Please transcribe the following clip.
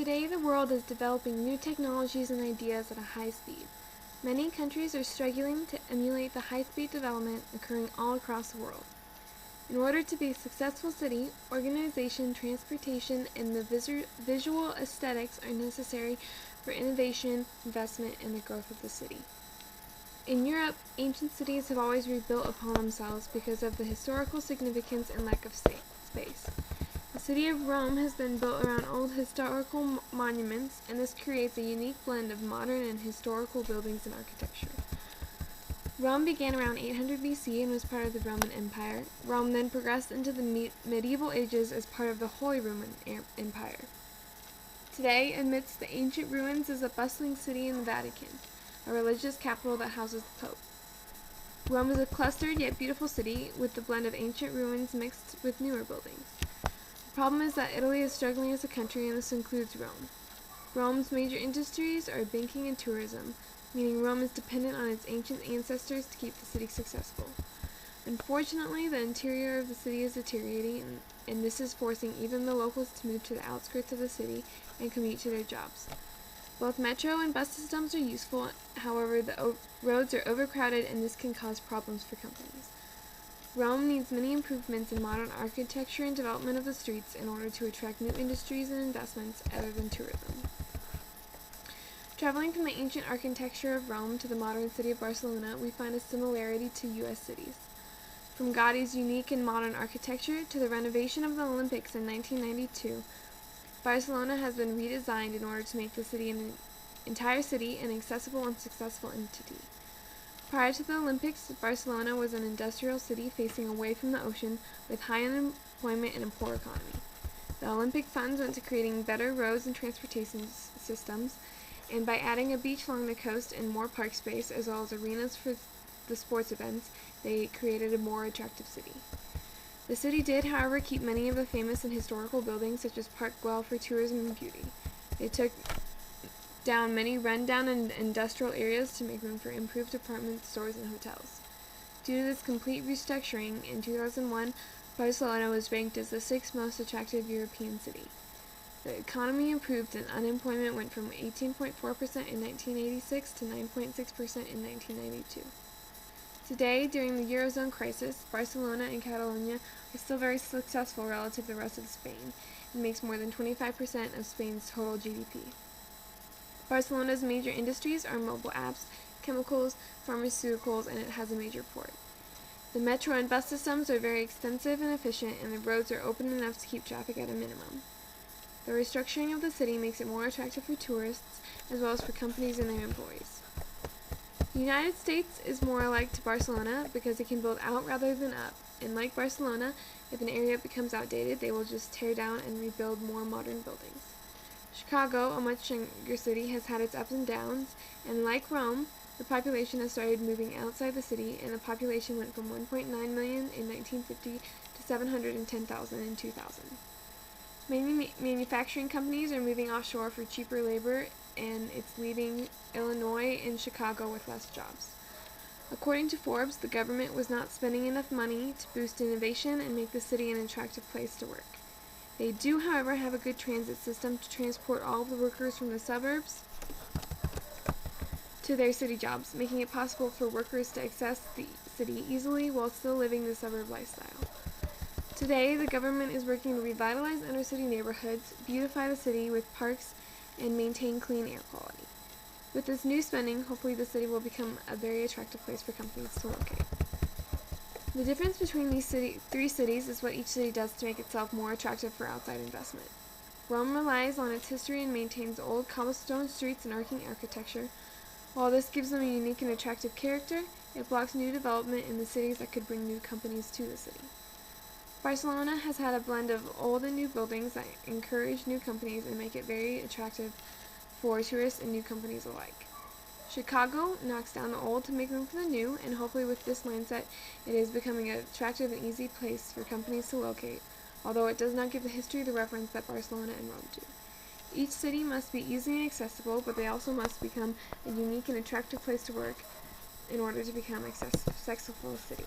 Today, the world is developing new technologies and ideas at a high speed. Many countries are struggling to emulate the high-speed development occurring all across the world. In order to be a successful city, organization, transportation, and the visual aesthetics are necessary for innovation, investment, and the growth of the city. In Europe, ancient cities have always rebuilt upon themselves because of the historical significance and lack of space. The city of Rome has been built around old historical monuments, and this creates a unique blend of modern and historical buildings and architecture. Rome began around 800 BC and was part of the Roman Empire. Rome then progressed into the medieval ages as part of the Holy Roman Empire. Today, amidst the ancient ruins is a bustling city in the Vatican, a religious capital that houses the Pope. Rome is a clustered yet beautiful city with the blend of ancient ruins mixed with newer buildings. The problem is that Italy is struggling as a country, and this includes Rome. Rome's major industries are banking and tourism, meaning Rome is dependent on its ancient ancestors to keep the city successful. Unfortunately, the interior of the city is deteriorating, and this is forcing even the locals to move to the outskirts of the city and commute to their jobs. Both metro and bus systems are useful, however, the roads are overcrowded, and this can cause problems for companies. Rome needs many improvements in modern architecture and development of the streets in order to attract new industries and investments other than tourism. Traveling from the ancient architecture of Rome to the modern city of Barcelona, we find a similarity to U.S. cities. From Gaudi's unique and modern architecture to the renovation of the Olympics in 1992, Barcelona has been redesigned in order to make the entire city an accessible and successful entity. Prior to the Olympics, Barcelona was an industrial city facing away from the ocean with high unemployment and a poor economy. The Olympic funds went to creating better roads and transportation systems, and by adding a beach along the coast and more park space as well as arenas for the sports events, they created a more attractive city. The city did, however, keep many of the famous and historical buildings such as Park Güell for tourism and beauty. They took down many run-down industrial areas to make room for improved department stores and hotels. Due to this complete restructuring, in 2001, Barcelona was ranked as the 6th most attractive European city. The economy improved and unemployment went from 18.4% in 1986 to 9.6% in 1992. Today, during the Eurozone crisis, Barcelona and Catalonia are still very successful relative to the rest of Spain and makes more than 25% of Spain's total GDP. Barcelona's major industries are mobile apps, chemicals, pharmaceuticals, and it has a major port. The metro and bus systems are very extensive and efficient, and the roads are open enough to keep traffic at a minimum. The restructuring of the city makes it more attractive for tourists as well as for companies and their employees. The United States is more alike to Barcelona because it can build out rather than up, and like Barcelona, if an area becomes outdated, they will just tear down and rebuild more modern buildings. Chicago, a much younger city, has had its ups and downs, and like Rome, the population has started moving outside the city, and the population went from 1.9 million in 1950 to 710,000 in 2000. Many manufacturing companies are moving offshore for cheaper labor, and it's leaving Illinois and Chicago with less jobs. According to Forbes, the government was not spending enough money to boost innovation and make the city an attractive place to work. They do, however, have a good transit system to transport all of the workers from the suburbs to their city jobs, making it possible for workers to access the city easily while still living the suburb lifestyle. Today, the government is working to revitalize inner-city neighborhoods, beautify the city with parks, and maintain clean air quality. With this new spending, hopefully the city will become a very attractive place for companies to locate. The difference between these three cities is what each city does to make itself more attractive for outside investment. Rome relies on its history and maintains old cobblestone streets and arcing architecture. While this gives them a unique and attractive character, it blocks new development in the cities that could bring new companies to the city. Barcelona has had a blend of old and new buildings that encourage new companies and make it very attractive for tourists and new companies alike. Chicago knocks down the old to make room for the new, and hopefully with this mindset, it is becoming an attractive and easy place for companies to locate, although it does not give the history of the reference that Barcelona and Rome do. Each city must be easy and accessible, but they also must become a unique and attractive place to work in order to become a successful city.